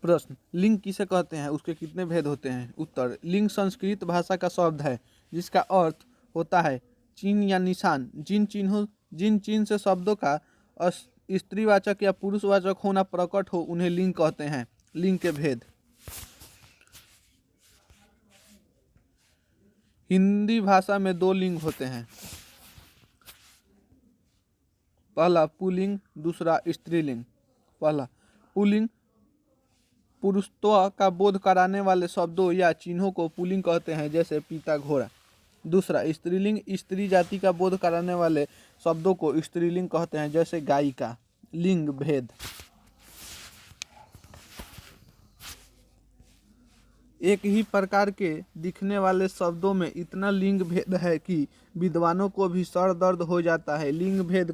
प्रश्न, लिंग किसे कहते हैं, उसके कितने भेद होते हैं? उत्तर, लिंग संस्कृत भाषा का शब्द है जिसका अर्थ होता है चिन्ह या निशान। जिन चिन्ह से शब्दों का स्त्रीवाचक या पुरुषवाचक होना प्रकट हो उन्हें लिंग कहते हैं। लिंग के भेद। हिंदी भाषा में 2 लिंग होते हैं। पहला पुल्लिंग, दूसरा स्त्रीलिंग। पहला पुल्लिंग, पुरुषत्व का बोध कराने वाले शब्दों या चिन्हों को पुल्लिंग कहते हैं, जैसे पिता, घोड़ा। दूसरा स्त्रीलिंग, स्त्री जाति का बोध कराने वाले शब्दों को स्त्रीलिंग कहते हैं, जैसे गायिका। लिंग भेद। एक ही प्रकार के दिखने वाले शब्दों में इतना लिंग भेद है कि विद्वानों को भी सर दर्द हो जाता है। लिंग भेद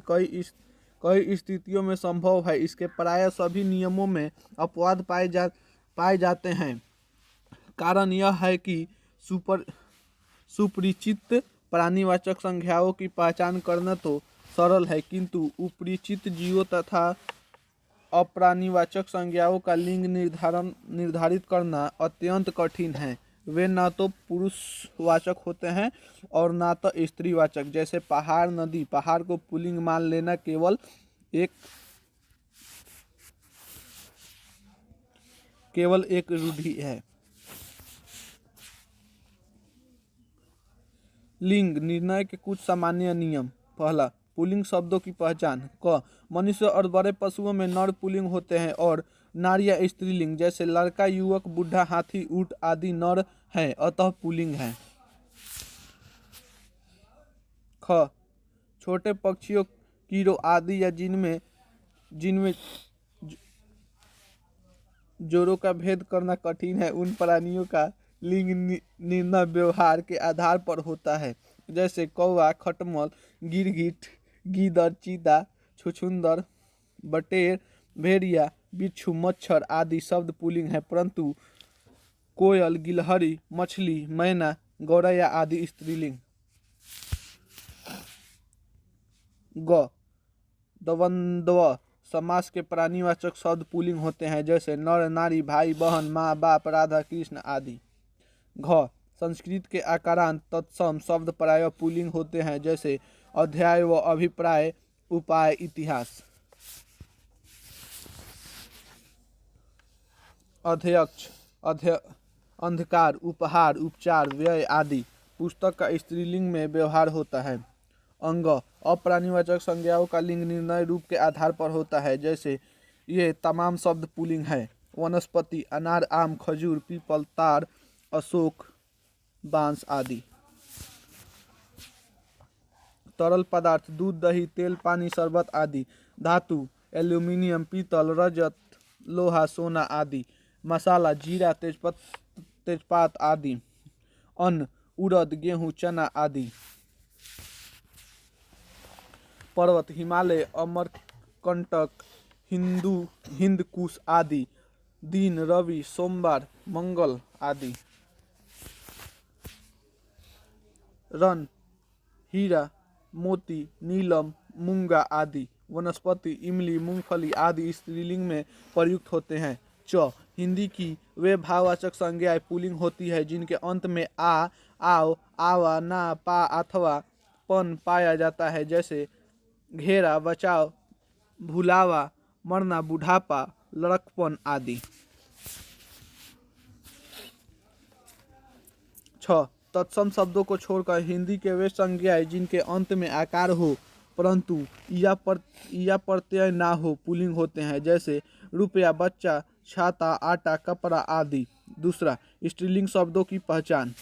कई स्थितियों में संभव है। इसके प्राय सभी नियमों में अपवाद पाए जाते हैं। कारण यह है कि सुपरिचित प्राणीवाचक संज्ञाओं की पहचान करना तो सरल है, किंतु उपरिचित जीवों तथा अप्राणीवाचक संज्ञाओं का लिंग निर्धारित करना अत्यंत कठिन है। वे न तो पुरुषवाचक होते हैं और न तो स्त्रीवाचक। जैसे पहाड़, नदी। पहाड़ को पुल्लिंग मान लेना केवल एक रूढ़ि है। लिंग निर्णय के कुछ सामान्य नियम। पहला, पुल्लिंग शब्दों की पहचान। क, मनुष्य और बड़े पशुओं में नर पुल्लिंग होते हैं और नारियां स्त्रीलिंग। जैसे लड़का, युवक, बुढ़ा, हाथी, ऊंट आदि नर हैं, अतः पुल्लिंग है। ख, छोटे पक्षियों, कीड़ों आदि या जिनमें जोड़ों का भेद करना कठिन है, उन प्राणियों का लिंग निर्णय व्यवहार के आधार पर होता है। जैसे कौवा, खटमल, गिरगिट, गीदड़, चीता, छुछुंदर, बटेर, भेड़िया, बिच्छू, मच्छर आदि शब्द पुल्लिंग है, परंतु कोयल, गिलहरी, मछली, मैना, गौरैया आदि स्त्रीलिंग। ग, द्वंद्व समास के प्राणीवाचक शब्द पुल्लिंग होते हैं, जैसे नर, नारी, भाई, बहन, माँ, बाप, राधा, कृष्ण आदि। घ, संस्कृत के आकारांत तत्सम शब्द प्रायः पुल्लिंग होते हैं, जैसे अध्याय व अभिप्राय, उपाय, इतिहास। अध्यक्ष, अंधकार, उपहार, उपचार, व्यय आदि पुस्तक का स्त्रीलिंग में व्यवहार होता है। अंग, अप्राणीवाचक संज्ञाओं का लिंग निर्णय रूप के आधार पर होता है, जैसे ये तमाम शब्द पुल्लिंग है। वनस्पति, अनार, आम, खजूर, पीपल, तार, अशोक, बांस आदि। तरल पदार्थ, दूध, दही, तेल, पानी, शरबत आदि। धातु, एल्यूमिनियम, पीतल, रजत, लोहा, सोना आदि। मसाला, जीरा, तेजपात आदि। अन्न, उड़द, गेहूं, चना आदि। पर्वत, हिमालय, अमरकंटक, हिंदकुश आदि। दिन, रवि, सोमवार, मंगल आदि। रन, हीरा, मोती, नीलम, मूंगा आदि। वनस्पति, इमली, मूंगफली आदि स्त्रीलिंग में प्रयुक्त होते हैं। च, हिंदी की वे भाववाचक संज्ञाएं पुल्लिंग होती है जिनके अंत में आ, आओ, आवा, ना, पा अथवा पन पाया जाता है, जैसे घेरा, बचाव, भुलावा, मरना, बुढ़ापा, लड़कपन आदि। 6, तत्सम शब्दों को छोड़कर हिंदी के वे संज्ञाएं जिनके अंत में आकार हो परंतु या प्रत्यय ना हो पुल्लिंग होते हैं, जैसे रुपया, बच्चा, छाता, आटा, कपड़ा आदि। दूसरा, स्त्रीलिंग शब्दों की पहचान।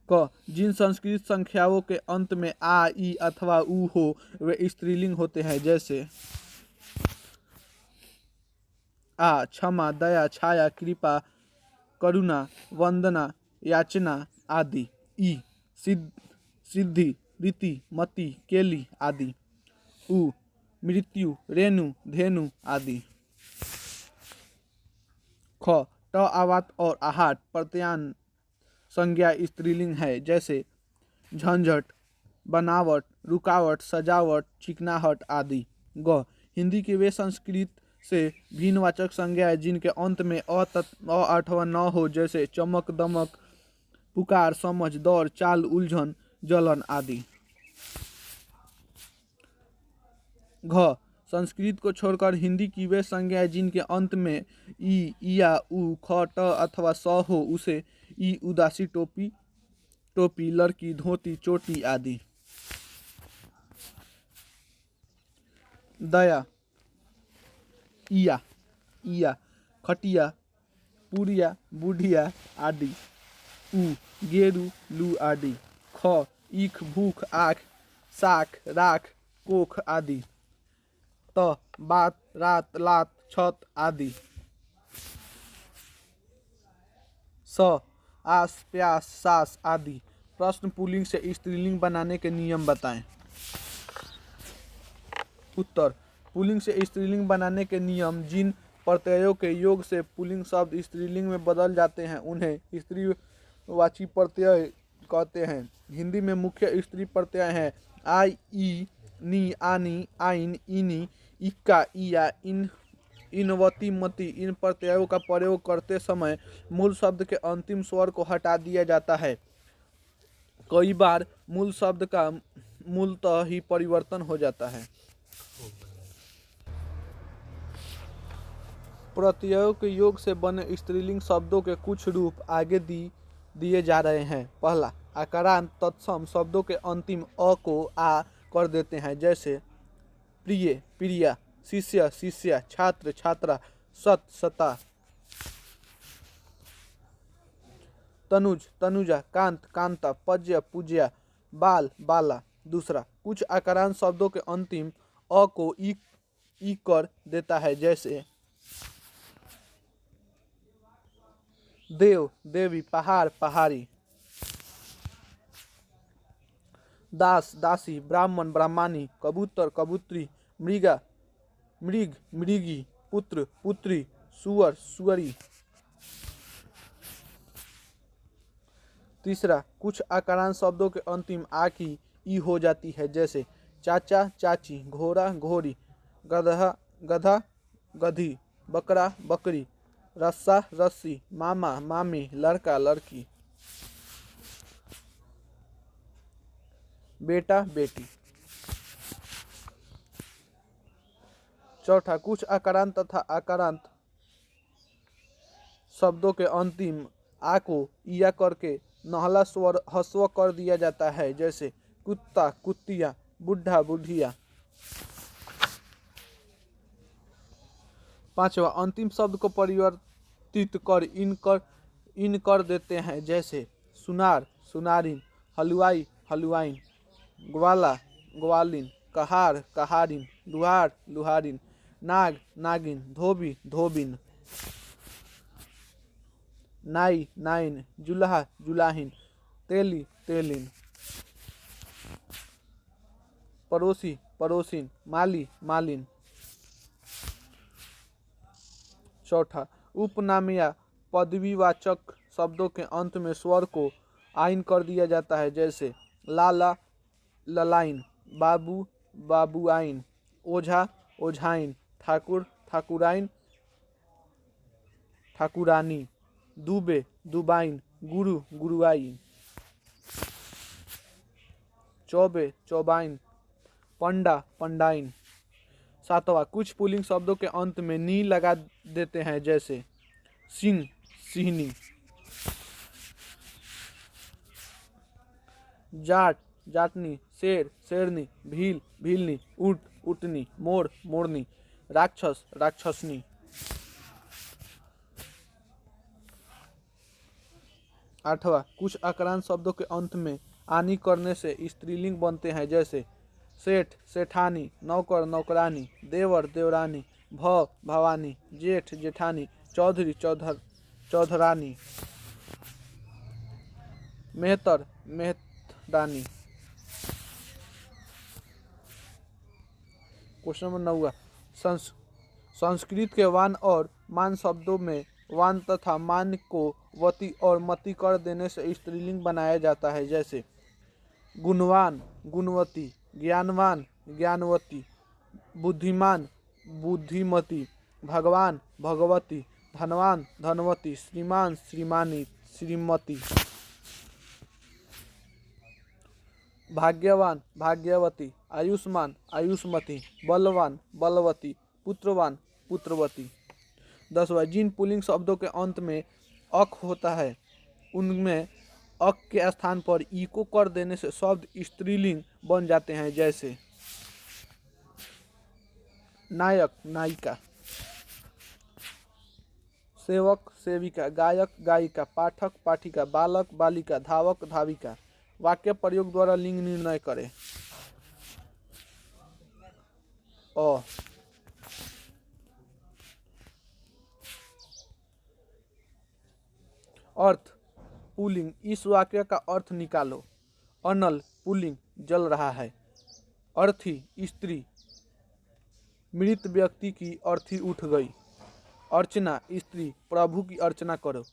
क, जिन संस्कृत संख्याओं के अंत में आ, ई अथवा उ हो वे स्त्रीलिंग होते हैं, जैसे आ, क्षमा, दया, छाया, कृपा, करुणा, वंदना, याचना आदि। ई, सिद्धि, रीति, मति, केली आदि। उ, मृत्यु, रेणु, धेनु आदि। ख, ट, आवात और आहट प्रत्ययान संज्ञा स्त्रीलिंग है, जैसे झंझट, बनावट, रुकावट, सजावट, चिकनाहट आदि। ग, हिंदी के वे संस्कृत से भिन्नवाचक संज्ञाएं जिनके अंत में अ अथवा न हो, जैसे चमक, दमक, पुकार, समझ, दौड़, चाल, उलझन, जलन आदि। घ संस्कृत को छोड़कर हिंदी की वे संज्ञाएं जिनके अंत में ई, इया, उ, ख, ट अथवा स हो, उसे ई, उदासी, टोपी, टोपी, लड़की, धोती, चोटी आदि। दया, इया, इया, खटिया, पुरिया, बुढ़िया आदि। उ, गेरु, लू आदि। ख ईख, भूख, आँख, साख, राख, कोख आदि। त बात, रात, लात, छत आदि। स आस, प्यास, सास आदि। प्रश्न पुल्लिंग से स्त्रीलिंग बनाने के नियम बताएं। उत्तर, पुल्लिंग से स्त्रीलिंग बनाने के नियम: जिन प्रत्ययों के योग से पुल्लिंग शब्द स्त्रीलिंग में बदल जाते हैं उन्हें स्त्रीवाची प्रत्यय कहते हैं। हिंदी में मुख्य स्त्री प्रत्यय हैं आई, ई, नी, आनी, आइन, इनी, इक्का, इया, इनवती, मती। इन प्रत्ययों का प्रयोग करते समय मूल शब्द के अंतिम स्वर को हटा दिया जाता है। कई बार मूल शब्द का मूलतः ही परिवर्तन हो जाता है। प्रत्ययों के योग से बने स्त्रीलिंग शब्दों के कुछ रूप आगे दिए जा रहे हैं। पहला, आकारांत तत्सम शब्दों के अंतिम अ को आ कर देते हैं, जैसे प्रिय, प्रिया, शिष्य, शिष्या, छात्र, छात्रा, सत, सता। तनुज, तनुजा, कांत, कांता, पज्य, पूज्या, बाल, बाला। दूसरा, कुछ आकारांत शब्दों के अंतिम अ को ई कर देता है, जैसे देव, देवी, पहाड़, पहाड़ी। दास, दासी, ब्राह्मण, ब्राह्मणी, कबूतर, कबूतरी, मृगा, मृग, मृगी, पुत्र, पुत्री, सुअर, सुअरी। तीसरा, कुछ आकारांत शब्दों के अंतिम आ की ई हो जाती है, जैसे चाचा, चाची, घोड़ा, घोड़ी, गधा, गधा, गधी, बकरा, बकरी, रस्सा, रस्सी, मामा, मामी, लड़का, लड़की, बेटा, बेटी। चौथा, कुछ आकारांत तथा आकारांत शब्दों के अंतिम आ को इया करके नहला स्वर ह्रस्व कर दिया जाता है, जैसे कुत्ता, कुत्तिया, बुढ़ा, बुढ़िया। पांचवा, अंतिम शब्द को परिवर्तित कर इन कर देते हैं, जैसे सुनार, सुनारिन, हलवाई, हलवाइन, ग्वाला, ग्वालिन, कहार, कहारिन, लुहार, लुहारिन, नाग, नागिन, धोबी, धोबिन, नाई, नाइन, जुल्हा, जुलाहिन, तेली, तेलिन, पड़ोसी, पड़ोसिन, माली, मालिन। चौथा, उपनाम या पदवीवाचक शब्दों के अंत में स्वर को आइन कर दिया जाता है, जैसे लाला, ललाइन, बाबू, बाबुआइन, ओझा, ओझाइन, ठाकुर, ठाकुराइन, ठाकुरानी, दुबे, दुबाइन, गुरु, गुरुआइन। चौबे, चौबाइन, पंडा, पंडाइन। सातवां, कुछ पुल्लिंग शब्दों के अंत में नी लगा देते हैं, जैसे सिंह, सिहनी, जाट, जाटनी, शेर, शेरनी, भील, भीलनी, ऊंट, ऊँटनी, मोर, मोरनी, राक्षस, राक्षसनी। आठवां, कुछ आकारांत शब्दों के अंत में आनी करने से स्त्रीलिंग बनते हैं, जैसे सेठ, सेठानी, नौकर, नौकरानी, देवर, देवरानी, भव, भवानी, जेठ, जेठानी, चौधरी, चौधरानी, मेहतर, मेहतरानी। क्वेश्चन नंबर 9, संस्कृत के वान और मान शब्दों में वान तथा मान को वती और मति कर देने से स्त्रीलिंग बनाया जाता है, जैसे गुणवान, गुणवती, ज्ञानवान, ज्ञानवती, बुद्धिमान, बुद्धिमती, भगवान भगवती, धनवान धनवती, श्रीमान श्रीमानी श्रीमती, भाग्यवान भाग्यवती, आयुष्मान आयुष्मती, बलवान बलवती, पुत्रवान पुत्रवती। 10वां, जिन पुल्लिंग शब्दों के अंत में अक होता है उनमें अक के स्थान पर ई को कर देने से शब्द स्त्रीलिंग बन जाते हैं, जैसे नायक नायिका, सेवक सेविका, गायक गायिका, पाठक पाठिका, बालक बालिका, धावक धाविका। वाक्य प्रयोग द्वारा लिंग निर्णय करें। अ अर्थ पुल्लिंग, इस वाक्य का अर्थ निकालो। अनल पुल्लिंग, जल रहा है। अर्थी स्त्री, मृत व्यक्ति की अर्थी उठ गई। अर्चना स्त्री, प्रभु की अर्चना करो।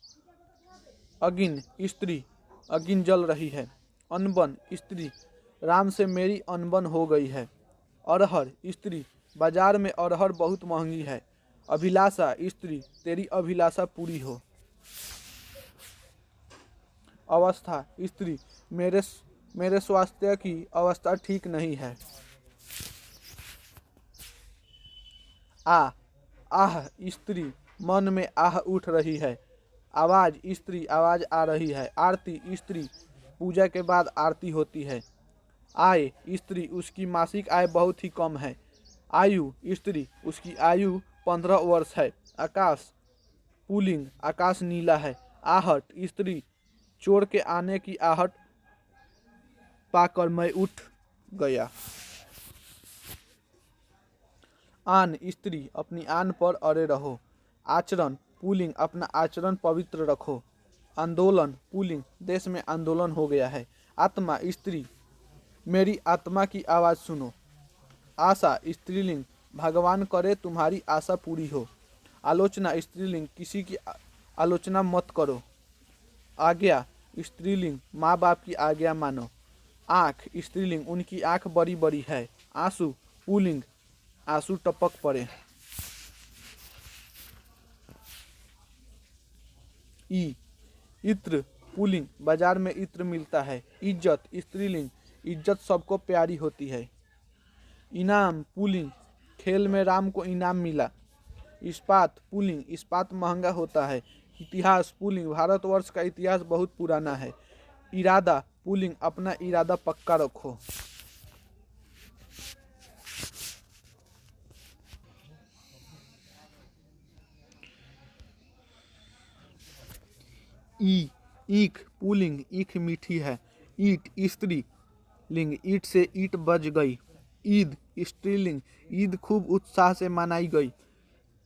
अगिन स्त्री, अगिन जल रही है। अनबन स्त्री, राम से मेरी अनबन हो गई है। अरहर स्त्री, बाजार में अरहर बहुत महंगी है। अभिलाषा स्त्री, तेरी अभिलाषा पूरी हो। अवस्था स्त्री, मेरे स्वास्थ्य की अवस्था ठीक नहीं है। आह स्त्री, मन में आह उठ रही है। आवाज स्त्री, आवाज आ रही है। आरती स्त्री, पूजा के बाद आरती होती है। आय स्त्री, उसकी मासिक आय बहुत ही कम है। आयु स्त्री, उसकी आयु 15 वर्ष है। आकाश पुल्लिंग, आकाश नीला है। आहट स्त्री, चोर के आने की आहट पाकर मैं उठ गया। आन स्त्री, अपनी आन पर अड़े रहो। आचरण पुल्लिंग, अपना आचरण पवित्र रखो। आंदोलन पुल्लिंग, देश में आंदोलन हो गया है। आत्मा स्त्री, मेरी आत्मा की आवाज़ सुनो। आशा स्त्रीलिंग, भगवान करे तुम्हारी आशा पूरी हो। आलोचना स्त्रीलिंग, किसी की आलोचना मत करो। आज्ञा स्त्रीलिंग, माँ बाप की आज्ञा मानो। आँख स्त्रीलिंग, उनकी आँख बड़ी बड़ी है। आंसू पुल्लिंग, आंसू टपक पड़े। इत्र पुल्लिंग, बाजार में इत्र मिलता है। इज्जत स्त्रीलिंग, इज्जत सबको प्यारी होती है। इनाम पुल्लिंग, खेल में राम को इनाम मिला। इस्पात पुल्लिंग, इस्पात महंगा होता है। इतिहास पुल्लिंग, भारतवर्ष का इतिहास बहुत पुराना है। इरादा पुल्लिंग, अपना इरादा पक्का रखो। ईख पुल्लिंग, ईख मीठी है। ईट स्त्री लिंग, ईट से ईट बज गई। ईद स्त्रीलिंग, ईद खूब उत्साह से मनाई गई।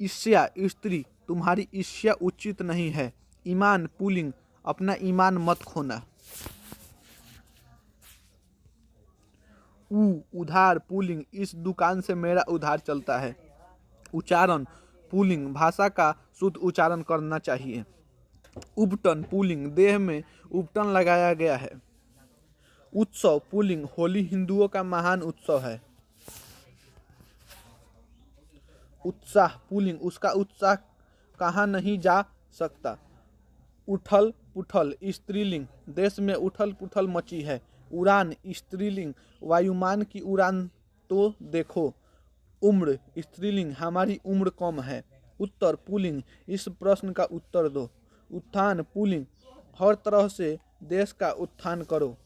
ईर्ष्या स्त्री, तुम्हारी ईर्ष्या उचित नहीं है। ईमान पुल्लिंग, अपना ईमान मत खोना। उधार पुल्लिंग, इस दुकान से मेरा उधार चलता है। उच्चारण पुल्लिंग, भाषा का शुद्ध उच्चारण करना चाहिए। उपटन पुल्लिंग, देह में उपटन लगाया गया है। उत्सव पुल्लिंग, होली हिंदुओं का महान उत्सव है। उत्साह पुल्लिंग, उसका उत्साह कहाँ नहीं जा सकता। उठल पुठल स्त्रीलिंग, देश में उठल पुठल मची है। उड़ान स्त्रीलिंग, वायुमान की उड़ान तो देखो। उम्र स्त्रीलिंग, हमारी उम्र कम है। उत्तर पुल्लिंग, इस प्रश्न का उत्तर दो। उत्थान पुल्लिंग, हर तरह से देश का उत्थान करो।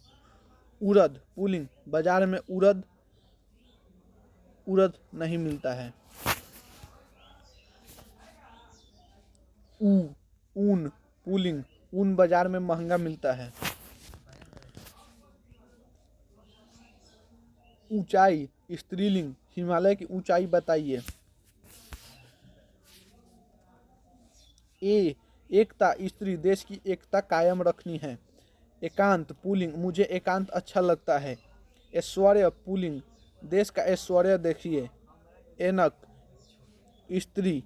उड़द पुल्लिंग, बाजार में उड़द नहीं मिलता है। ऊन पुल्लिंग, ऊन बाजार में महंगा मिलता है। ऊंचाई स्त्रीलिंग, हिमालय की ऊंचाई बताइए। एकता स्त्री, देश की एकता कायम रखनी है। एकांत पुल्लिंग, मुझे एकांत अच्छा लगता है। ऐश्वर्य पुल्लिंग, देश का ऐश्वर्य देखिए। एनक स्त्री,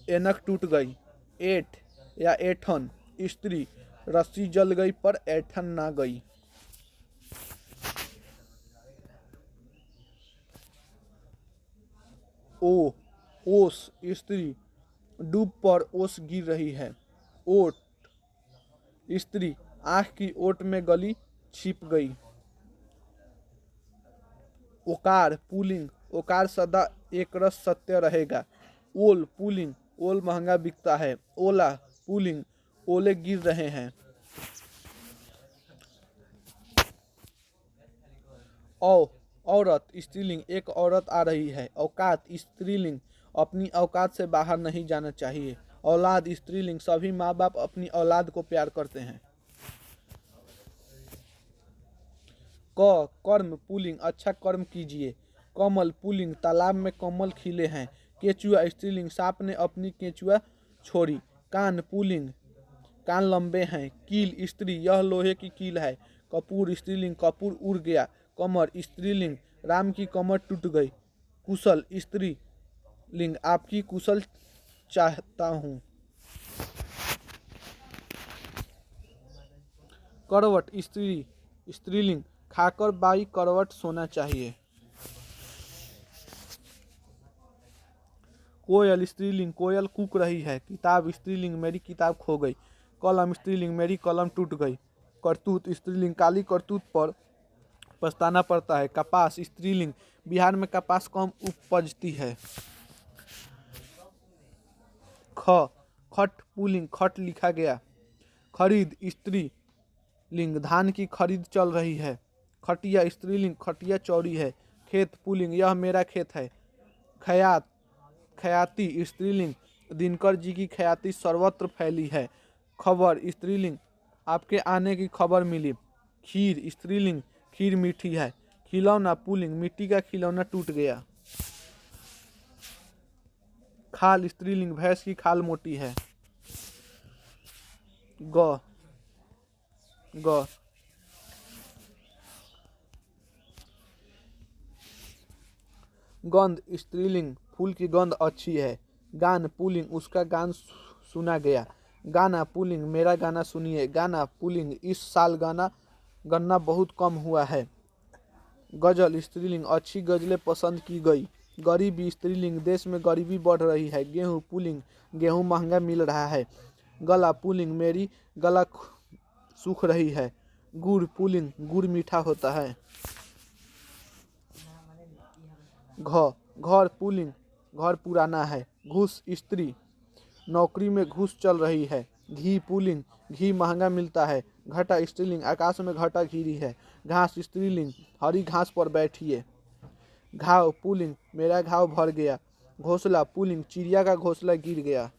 एनक टूट गई। एठ या ऐठन स्त्री, रस्सी जल गई पर ऐठन ना गई। ओस स्त्री, डूब पर ओस गिर रही है। ओट स्त्री, आंख की ओट में गली छिप गई। ओकार पुल्लिंग, ओकार सदा एक रस सत्य रहेगा। ओल पुल्लिंग, ओल महंगा बिकता है। ओला पुल्लिंग, ओले गिर रहे हैं। औरत स्त्रीलिंग, एक औरत आ रही है। औकात स्त्रीलिंग, अपनी औकात से बाहर नहीं जाना चाहिए। औलाद स्त्रीलिंग, सभी माँ बाप अपनी औलाद को प्यार करते हैं। कर्म पुल्लिंग, अच्छा कर्म कीजिए। कमल पुल्लिंग, तालाब में कमल खिले हैं। केचुआ स्त्रीलिंग, सांप ने अपनी केचुआ छोड़ी। कान पुल्लिंग, कान लंबे हैं। कील स्त्री, यह लोहे की कील है। कपूर स्त्रीलिंग, कपूर उड़ गया। कमर स्त्रीलिंग, राम की कमर टूट गई। कुशल स्त्रीलिंग, आपकी कुशल चाहता हूँ। करवट स्त्रीलिंग, खाकर बाई करवट सोना चाहिए। कोयल स्त्रीलिंग, कोयल कूक रही है। किताब स्त्रीलिंग, मेरी किताब खो गई। कलम स्त्रीलिंग, मेरी कलम टूट गई। करतूत स्त्रीलिंग, काली करतूत पर पछताना पड़ता है। कपास स्त्रीलिंग, बिहार में कपास कम उपजती है। खट पुल्लिंग, खट लिखा गया। खरीद स्त्रीलिंग, धान की खरीद चल रही है। खटिया स्त्रीलिंग, खटिया चौड़ी है। खेत पुल्लिंग, यह मेरा खेत है। खयाती स्त्रीलिंग, दिनकर जी की ख्याति सर्वत्र फैली है। खबर स्त्रीलिंग, आपके आने की खबर मिली। खीर स्त्रीलिंग, खीर मीठी है। खिलौना पुल्लिंग, मिट्टी का खिलौना टूट गया। खाल स्त्रीलिंग, भैंस की खाल मोटी है। ग गंध स्त्रीलिंग, फूल की गंध अच्छी है। गान पुल्लिंग, उसका गान सुना गया। गाना पुल्लिंग, मेरा गाना सुनिए। गाना पुल्लिंग, इस साल गन्ना बहुत कम हुआ है। गजल स्त्रीलिंग, अच्छी गजलें पसंद की गई। गरीबी स्त्रीलिंग, देश में गरीबी बढ़ रही है। गेहूँ पुल्लिंग, गेहूँ महंगा मिल रहा है। गला पुल्लिंग, मेरी गला सूख रही है। गुड़ पुल्लिंग, गुड़ मीठा होता है। घर पुल्लिंग, घर पुराना है। घूस स्त्री, नौकरी में घूस चल रही है। घी पुल्लिंग, घी महंगा मिलता है। घटा स्त्रीलिंग, आकाश में घटा घिरी है। घास स्त्रीलिंग, हरी घास पर बैठिए। घाव पुल्लिंग, मेरा घाव भर गया। घोंसला पुल्लिंग, चिड़िया का घोंसला गिर गया।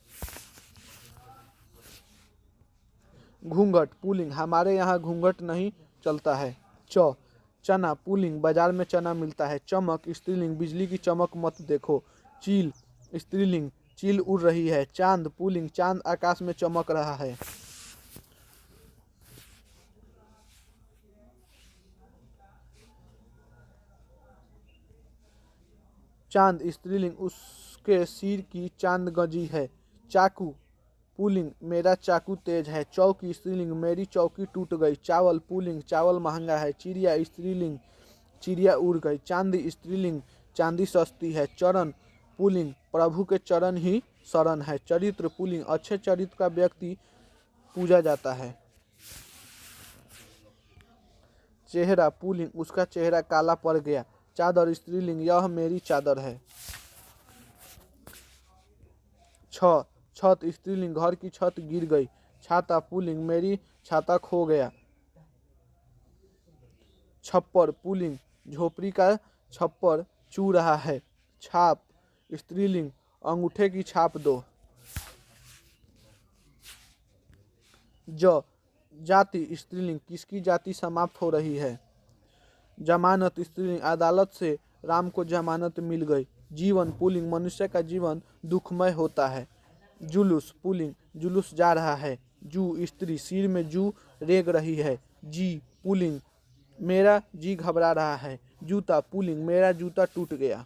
घूंघट पुल्लिंग, हमारे यहाँ घूंघट नहीं चलता है। चना पुल्लिंग, बाजार में चना मिलता है। चमक स्त्रीलिंग, बिजली की चमक मत देखो। चील स्त्रीलिंग, चील उड़ रही है। चांद पुल्लिंग, चांद आकाश में चमक रहा है। चांद स्त्रीलिंग, उसके सिर की चांद गजी है। चाकू पुल्लिंग, मेरा चाकू तेज है। चौकी स्त्रीलिंग, मेरी चौकी टूट गई। चावल पुल्लिंग, चावल महंगा है। चिड़िया स्त्रीलिंग, चिड़िया उड़ गई। चांदी स्त्रीलिंग, चांदी सस्ती है। चरण पुल्लिंग, प्रभु के चरण ही शरण है। चरित्र पुल्लिंग, अच्छे चरित्र का व्यक्ति पूजा जाता है। चेहरा पुल्लिंग, उसका चेहरा काला पड़ गया। चादर स्त्रीलिंग, यह मेरी चादर है। छत स्त्रीलिंग, घर की छत गिर गई। छाता पुल्लिंग, मेरी छाता खो गया। छप्पर पुल्लिंग, झोपड़ी का छप्पर चू रहा है। छाप स्त्रीलिंग, अंगूठे की छाप दो। जाति स्त्रीलिंग, किसकी जाति समाप्त हो रही है। जमानत स्त्रीलिंग, अदालत से राम को जमानत मिल गई। जीवन पुल्लिंग, मनुष्य का जीवन दुखमय होता है। जुलूस पुल्लिंग, जुलूस जा रहा है। जू स्त्री, सिर में जू रेंग रही है। जी पुल्लिंग, मेरा जी घबरा रहा है। जूता पुल्लिंग, मेरा जूता टूट गया।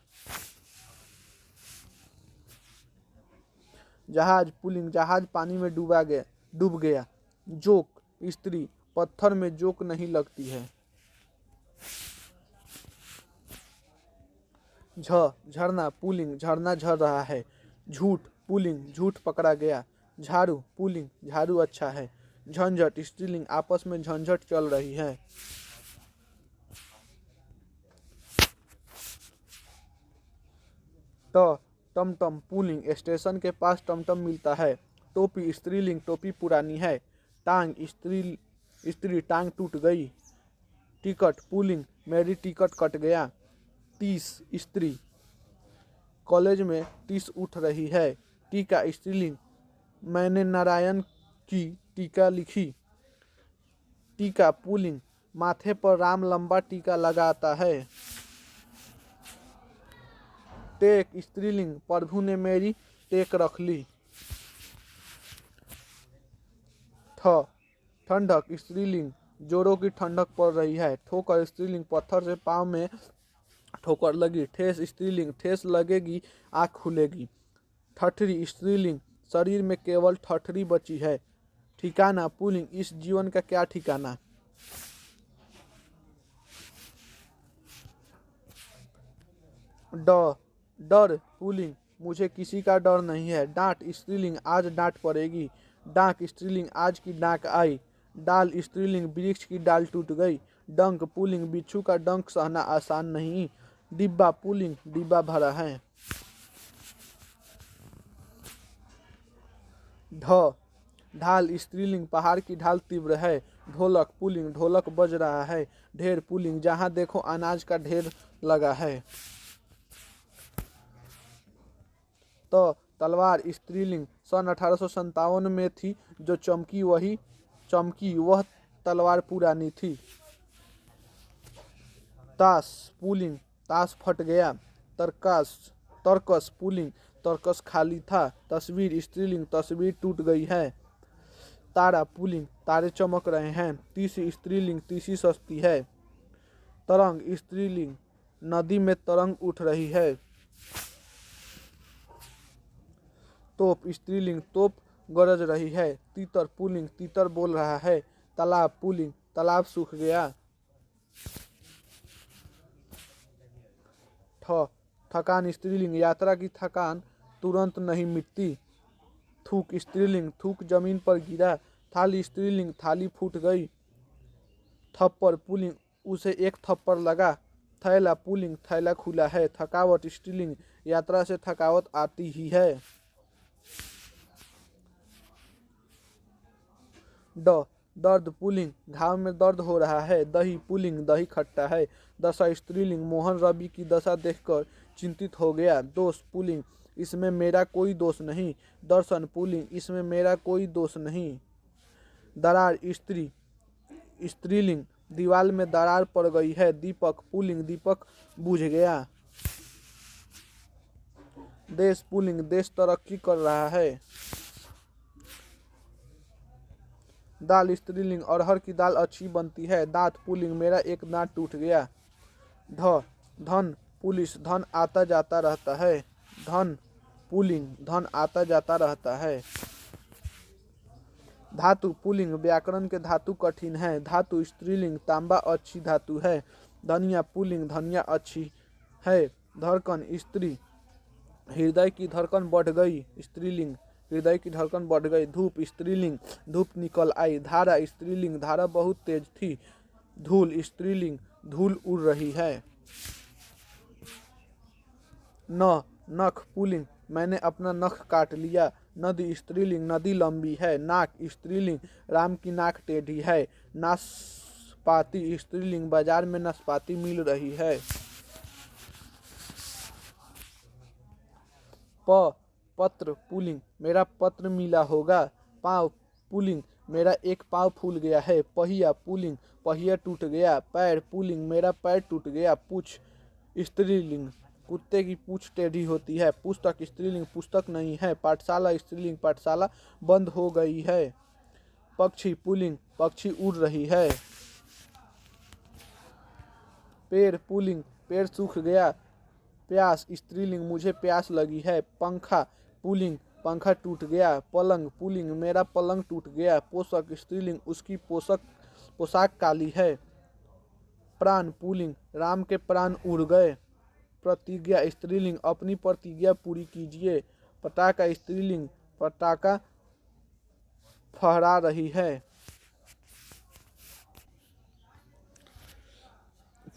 जहाज पुल्लिंग, जहाज पानी में डूब गया। जोक स्त्री, पत्थर में जोक नहीं लगती है। झरना पुल्लिंग, झरना झर रहा है। झूठ पुल्लिंग झूठ पकड़ा गया। झाड़ू पुल्लिंग झाड़ू अच्छा है। झंझट स्त्रीलिंग आपस में झंझट चल रही है। टमटम पुल्लिंग स्टेशन के पास टमटम मिलता है। टोपी स्त्रीलिंग टोपी पुरानी है। टांग स्त्री टांग टूट गई। टिकट पुल्लिंग मेरी टिकट कट गया। तीस स्त्री कॉलेज में तीस उठ रही है। टीका स्त्रीलिंग मैंने नारायण की टीका लिखी। टीका पुल्लिंग माथे पर राम लंबा टीका लगाता है। टेक स्त्रीलिंग प्रभु ने मेरी टेक रख ली। ठंडक स्त्रीलिंग जोरों की ठंडक पड़ रही है। ठोकर स्त्रीलिंग पत्थर से पाँव में ठोकर लगी। ठेस स्त्रीलिंग ठेस लगेगी आँख खुलेगी। ठठरी स्त्रीलिंग शरीर में केवल ठठरी बची है। ठिकाना पुल्लिंग इस जीवन का क्या ठिकाना। डर पुल्लिंग मुझे किसी का डर नहीं है। डांट स्त्रीलिंग आज डांट पड़ेगी। डाक स्त्रीलिंग आज की डाक आई। डाल स्त्रीलिंग वृक्ष की डाल टूट गई। डंक पुल्लिंग बिच्छू का डंक सहना आसान नहीं। डिब्बा पुल्लिंग डिब्बा भरा है। ढाल स्त्रीलिंग पहाड़ की ढाल तीव्र है। ढोलक पुल्लिंग ढोलक बज रहा है। ढेर पुल्लिंग जहाँ देखो अनाज का ढेर लगा है। तलवार स्त्रीलिंग सन 1857 में थी जो चमकी वह तलवार पुरानी थी। ताश पुल्लिंग ताश फट गया। तरकस पुल्लिंग तरकस खाली था। तस्वीर स्त्रीलिंग तस्वीर टूट गई है। तारा पुल्लिंग तारे चमक रहे हैं। तीसी स्त्रीलिंग तीसी सस्ती है। तरंग स्त्रीलिंग नदी में तरंग उठ रही है। तोप स्त्रीलिंग तोप गरज रही है। तीतर पुल्लिंग तीतर बोल रहा है। तालाब पुल्लिंग तालाब सूख गया। थकान स्त्रीलिंग यात्रा की थकान तुरंत नहीं मिटती। थूक स्त्रीलिंग थूक जमीन पर गिरा। थाली स्त्रीलिंग थाली फूट गई। थप्पड़ पुल्लिंग उसे एक थप्पड़ लगा। थैला पुल्लिंग थैला खुला है। थकावट स्त्रीलिंग यात्रा से थकावट आती ही है। दर्द पुल्लिंग घाव में दर्द हो रहा है। दही पुल्लिंग दही खट्टा है। दशा स्त्रीलिंग मोहन रवि की दशा देखकर चिंतित हो गया। दोष पुल्लिंग इसमें मेरा कोई दोष नहीं। दर्शन पुल्लिंग इसमें मेरा कोई दोष नहीं। दरार स्त्रीलिंग दीवार में दरार पड़ गई है। दीपक पुल्लिंग दीपक बुझ गया। देश पुल्लिंग देश तरक्की कर रहा है। दाल स्त्रीलिंग अरहर की दाल अच्छी बनती है। दांत पुल्लिंग मेरा एक दांत टूट गया। धन पुलिस धन आता जाता रहता है। धन पुल्लिंग धन आता जाता रहता है। धातु पुल्लिंग व्याकरण के धातु कठिन है। धातु स्त्रीलिंग तांबा अच्छी धातु है। धनिया पुल्लिंग धनिया अच्छी है। धड़कन स्त्री हृदय की धड़कन बढ़ गई। स्त्रीलिंग हृदय की धड़कन बढ़ गई। धूप स्त्रीलिंग धूप निकल आई। धारा स्त्रीलिंग धारा बहुत तेज थी। धूल स्त्रीलिंग धूल उड़ रही है। नख पुल्लिंग मैंने अपना नख काट लिया। नदी स्त्रीलिंग नदी लंबी है। नाक स्त्रीलिंग राम की नाक टेढ़ी है। नाशपाती स्त्रीलिंग बाजार में नाशपाती मिल रही है। पत्र पुल्लिंग मेरा पत्र मिला होगा। पाँव पुल्लिंग मेरा एक पाँव फूल गया है। पहिया पुल्लिंग पहिया टूट गया। पैर पुल्लिंग मेरा पैर टूट गया। पूछ स्त्रीलिंग कुत्ते की पूछ टेढ़ी होती है। पुस्तक स्त्रीलिंग पुस्तक नहीं है। पाठशाला स्त्रीलिंग पाठशाला बंद हो गई है। पक्षी पुल्लिंग पक्षी उड़ रही है। पेड़ पुल्लिंग पेड़ सूख गया। प्यास स्त्रीलिंग मुझे प्यास लगी है। पंखा पुल्लिंग पंखा टूट गया। पलंग पुल्लिंग मेरा पलंग टूट गया। पोशाक स्त्रीलिंग उसकी पोशाक काली है। प्राण पुल्लिंग राम के प्राण उड़ गए। प्रतिज्ञा स्त्रीलिंग अपनी प्रतिज्ञा पूरी कीजिए। पटाखा स्त्रीलिंग पटाखा फहरा रही है।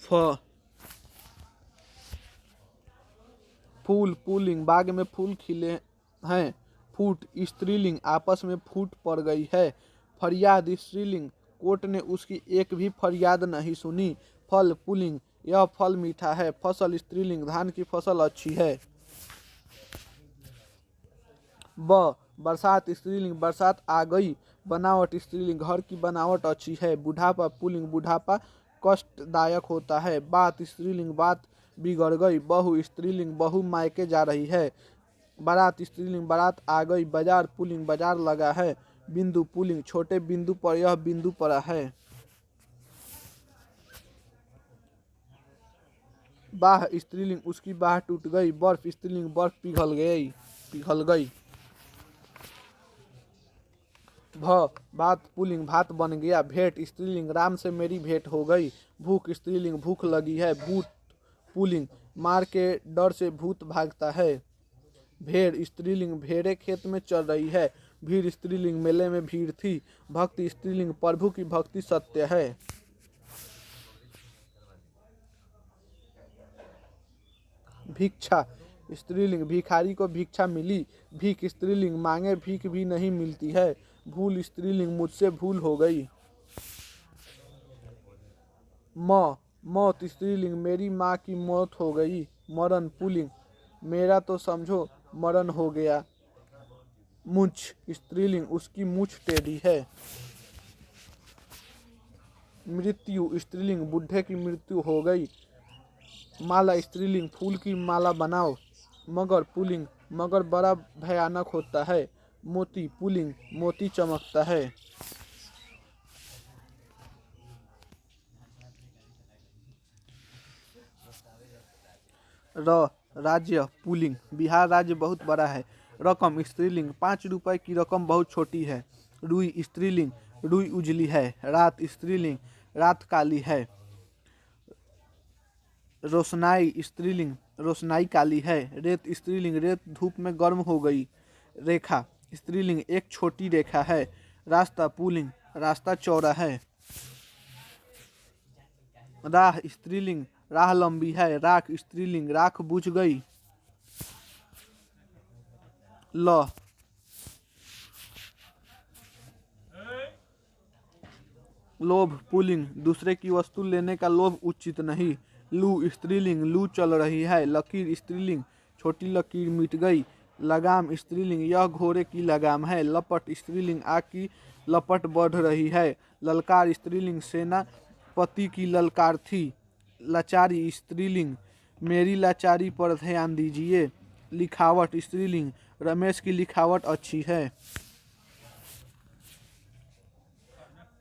फ फूल पुल्लिंग बाग में फूल खिले हैं। फूट स्त्रीलिंग आपस में फूट पड़ गई है। फरियाद स्त्रीलिंग कोर्ट ने उसकी एक भी फरियाद नहीं सुनी। फल पुल्लिंग यह फल मीठा है। फसल स्त्रीलिंग धान की फसल अच्छी है। बरसात स्त्रीलिंग बरसात आ गई। बनावट स्त्रीलिंग घर की बनावट अच्छी है। बुढ़ापा पुल्लिंग बुढ़ापा कष्टदायक होता है। बात स्त्रीलिंग बात बिगड़ गई। बहू स्त्रीलिंग बहू मायके जा रही है। बारात स्त्रीलिंग बारात आ गई। बाजार पुल्लिंग बाजार लगा है। बिंदु पुल्लिंग छोटे बिंदु पर यह बिंदु पड़ा है। बाह स्त्रीलिंग उसकी बाह टूट गई। बर्फ स्त्रीलिंग बर्फ पिघल गई। भात पुल्लिंग भात बन गया। भेंट स्त्रीलिंग राम से मेरी भेंट हो गई। भूख स्त्रीलिंग भूख लगी है। भूत पुल्लिंग मार के डर से भूत भागता है। भेड़ स्त्रीलिंग भेड़े खेत में चल रही है। भीड़ स्त्रीलिंग मेले में भीड़ थी। भक्ति स्त्रीलिंग प्रभु की भक्ति सत्य है। भिक्षा स्त्रीलिंग भिखारी को भिक्षा मिली। भीख स्त्रीलिंग मांगे भीख भी नहीं मिलती है। भूल स्त्रीलिंग मुझसे भूल हो गई। मौत स्त्रीलिंग मेरी माँ की मौत हो गई। मरण पुल्लिंग मेरा तो समझो मरण हो गया। मूंछ स्त्रीलिंग उसकी मूंछ टेढ़ी है। मृत्यु स्त्रीलिंग बुढ़े की मृत्यु हो गई। माला स्त्रीलिंग फूल की माला बनाओ। मगर पुल्लिंग मगर बड़ा भयानक होता है। मोती पुल्लिंग मोती चमकता है। राज्य पुल्लिंग बिहार राज्य बहुत बड़ा है। रकम स्त्रीलिंग 5 रुपए की रकम बहुत छोटी है। रुई स्त्रीलिंग रुई उजली है। रात स्त्रीलिंग रात काली है। रोशनाई स्त्रीलिंग रोशनाई काली है। रेत स्त्रीलिंग रेत धूप में गर्म हो गई। रेखा स्त्रीलिंग एक छोटी रेखा है। रास्ता पुल्लिंग रास्ता चौड़ा है। राह स्त्रीलिंग राह लंबी है। राख स्त्रीलिंग राख बुझ गई। लोभ पुल्लिंग दूसरे की वस्तु लेने का लोभ उचित नहीं। लू स्त्रीलिंग लू चल रही है। लकीर स्त्रीलिंग छोटी लकीर मिट गई। लगाम स्त्रीलिंग यह घोड़े की लगाम है। लपट स्त्रीलिंग आग की लपट बढ़ रही है। ललकार स्त्रीलिंग सेनापति की ललकार थी। लाचारी स्त्रीलिंग मेरी लाचारी पर ध्यान दीजिए। लिखावट स्त्रीलिंग रमेश की लिखावट अच्छी है।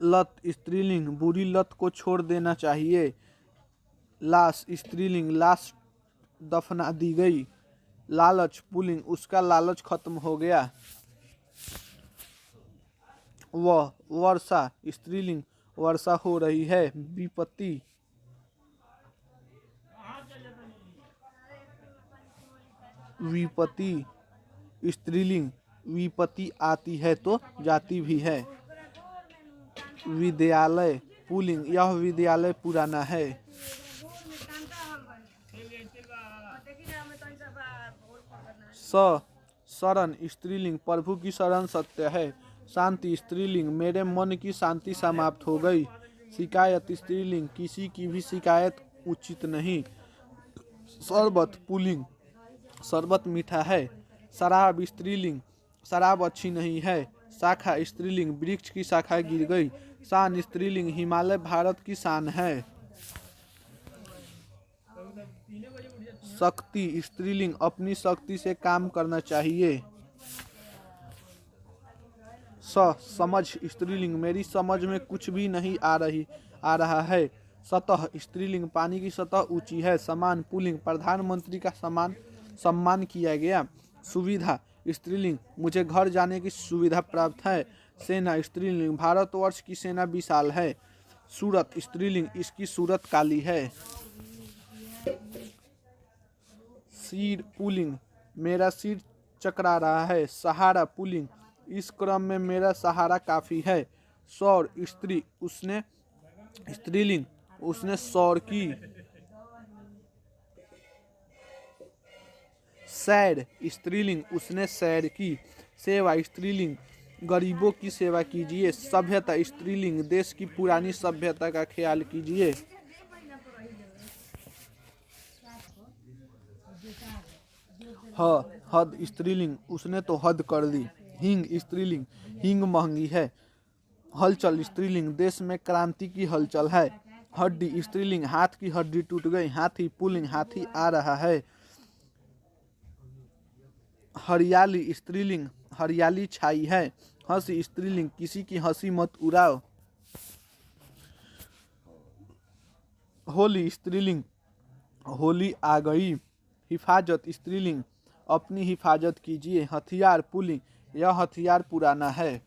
लत स्त्रीलिंग बुरी लत को छोड़ देना चाहिए। लाश स्त्रीलिंग लाश दफना दी गई। लालच पुल्लिंग उसका लालच खत्म हो गया। वर्षा स्त्रीलिंग वर्षा हो रही है। विपत्ति विपत्ति स्त्रीलिंग विपत्ति आती है तो जाती भी है। विद्यालय पुल्लिंग यह विद्यालय पुराना है। शरण स्त्रीलिंग प्रभु की शरण सत्य है। शांति स्त्रीलिंग मेरे मन की शांति समाप्त हो गई। शिकायत स्त्रीलिंग किसी की भी शिकायत उचित नहीं। शरबत पुल्लिंग शरबत मीठा है। शराब स्त्रीलिंग शराब अच्छी नहीं है। शाखा स्त्रीलिंग वृक्ष की शाखा गिर गई। शान स्त्रीलिंग हिमालय भारत की शान है। शक्ति स्त्रीलिंग अपनी शक्ति से काम करना चाहिए। समझ स्त्रीलिंग मेरी समझ में कुछ भी नहीं आ रहा है। सतह स्त्रीलिंग पानी की सतह ऊंची है। समान पुल्लिंग प्रधानमंत्री का सम्मान किया गया। सुविधा स्त्रीलिंग मुझे घर जाने की सुविधा प्राप्त है। सेना स्त्रीलिंग भारतवर्ष की सेना विशाल है। सूरत स्त्रीलिंग इसकी सूरत काली है। सिर पुल्लिंग मेरा सिर चकरा रहा है। सहारा पुल्लिंग, इस क्रम में मेरा सहारा काफी है। सौर स्त्री, उसने स्त्रीलिंग, उसने सौर की। सैर स्त्रीलिंग, उसने सैर की। सेवा स्त्रीलिंग, गरीबों की सेवा कीजिए। सभ्यता स्त्रीलिंग, देश की पुरानी सभ्यता का ख्याल कीजिए। हद स्त्रीलिंग, उसने तो हद कर दी। हिंग स्त्रीलिंग, हिंग महंगी है। हलचल स्त्रीलिंग, देश में क्रांति की हलचल है। हड्डी स्त्रीलिंग, हाथ की हड्डी टूट गई। हाथी पुल्लिंग, हाथी आ रहा है। हरियाली स्त्रीलिंग, हरियाली छाई है। हंसी स्त्रीलिंग, किसी की हंसी मत उड़ाओ। होली स्त्रीलिंग, होली आ गई। हिफाजत स्त्रीलिंग, अपनी हिफाजत कीजिए। हथियार पुल्लिंग, यह हथियार पुराना है।